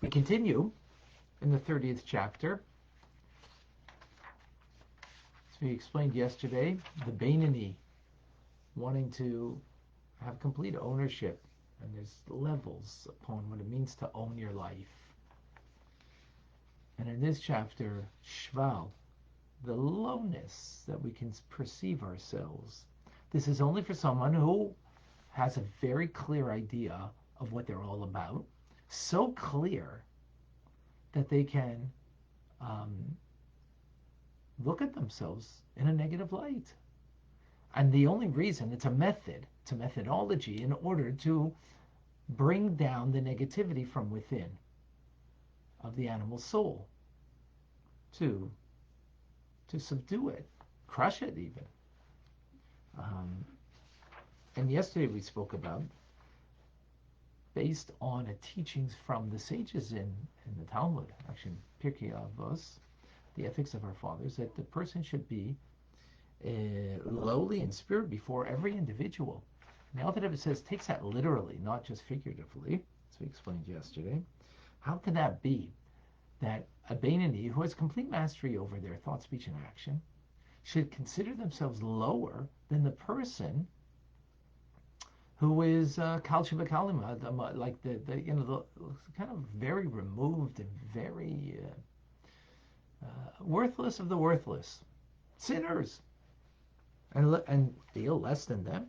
We continue in the 30th chapter. As we explained yesterday, the Beinoni wanting to have complete ownership, and there's levels upon what it means to own your life. And in this chapter, Shval, the lowness that we can perceive ourselves. This is only for someone who has a very clear idea of what they're all about, so clear that they can look at themselves in a negative light. And the only reason, it's a methodology in order to bring down the negativity from within of the animal soul, to subdue it, crush it even. And yesterday we spoke about, based on teachings from the sages in the Talmud, actually Pirkei Avos, the ethics of our fathers, that the person should be lowly in spirit before every individual. And the Alter Rebbe says, takes that literally, not just figuratively, as we explained yesterday. How can that be? That a Beinoni who has complete mastery over their thought, speech, and action should consider themselves lower than the person who is kal shebkalima, like the kind of very removed and very worthless of the worthless, sinners, and feel less than them.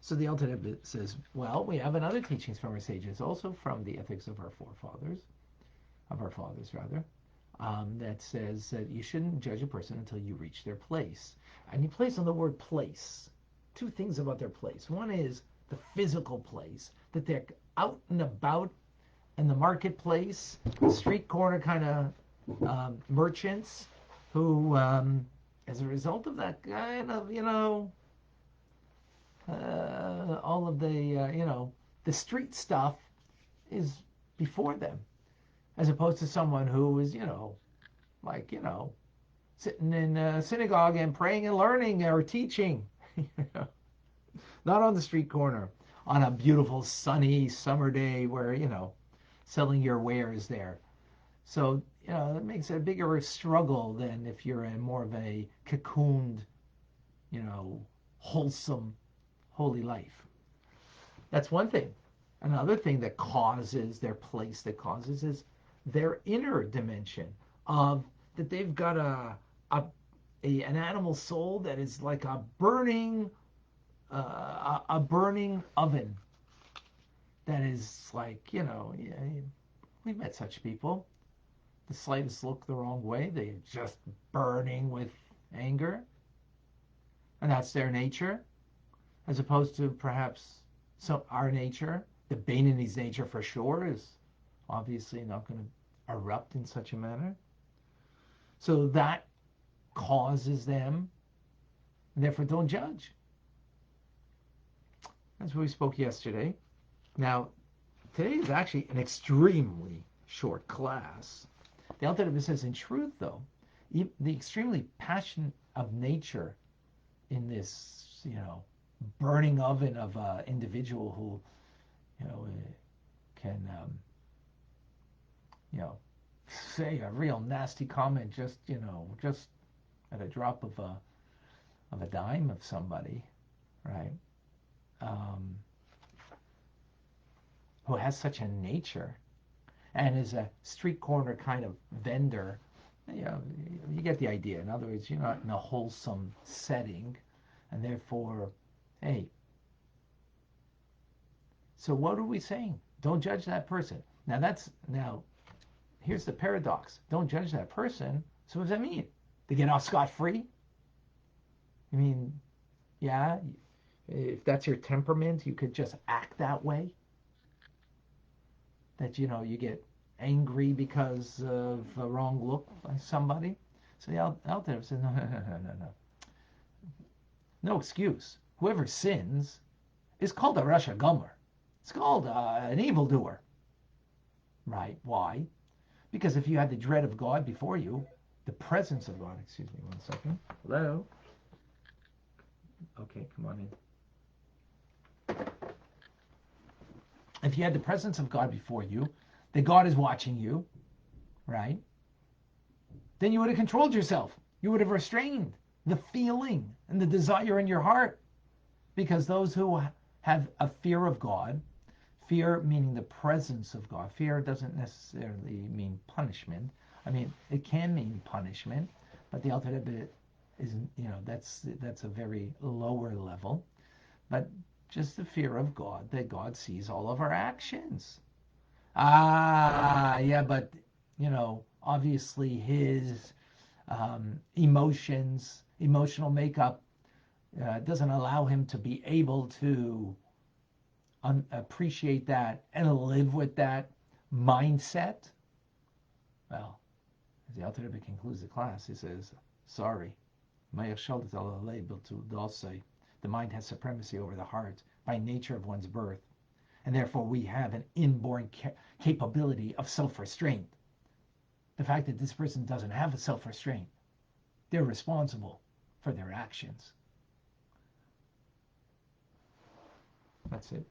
So the Alter Rebbe says, well, we have another teachings from our sages, also from the ethics of our fathers, that says that you shouldn't judge a person until you reach their place. And he plays on the word place. Two things about their place. One is the physical place, that they're out and about in the marketplace, street corner kind of merchants who, as a result of that kind of, all of the, the street stuff is before them, as opposed to someone who is, sitting in a synagogue and praying and learning or teaching, not on the street corner on a beautiful sunny summer day where, selling your wares there. So, that makes it a bigger struggle than if you're in more of a cocooned, wholesome, holy life. That's one thing. Another thing that causes their place, is their inner dimension of that they've got an animal soul that is like a burning oven. That is like, we've met such people. The slightest look the wrong way, they're just burning with anger. And that's their nature, as opposed to perhaps our nature. The Beinoni's nature for sure is obviously not going to erupt in such a manner. So that causes them, and therefore don't judge. That's what we spoke yesterday. Now, today is actually an extremely short class. The Alter Rebbe says, in truth, though, the extremely passion of nature in this, burning oven of an individual who, can, say a real nasty comment just at a drop of a dime of somebody, right? Who has such a nature and is a street corner kind of vendor, you get the idea. In other words, you're not in a wholesome setting, and therefore, hey. So what are we saying? Don't judge that person. Now, here's the paradox. Don't judge that person. So what does that mean? They get off scot-free? I mean, yeah, if that's your temperament, you could just act that way. That, you get angry because of a wrong look by somebody. So the Alter Rebbe says, no. No excuse. Whoever sins is called a Rasha Gomer. It's called an evildoer. Right? Why? Because if you had the dread of God before you, the presence of God, excuse me 1 second. Hello? Okay, come on in. If you had the presence of God before you, that God is watching you, right? Then you would have controlled yourself. You would have restrained the feeling and the desire in your heart. Because those who have a fear of God, fear meaning the presence of God, fear doesn't necessarily mean punishment. I mean, it can mean punishment, but the Alter Rebbe is, that's a very lower level. But just the fear of God, that God sees all of our actions. Yeah, but, obviously his emotional makeup doesn't allow him to be able to appreciate that and live with that mindset. Well, as the Alter Rebbe concludes the class, he says, sorry, the mind has supremacy over the heart by nature of one's birth, and therefore we have an inborn capability of self-restraint. The fact that this person doesn't have a self-restraint, they're responsible for their actions. That's it.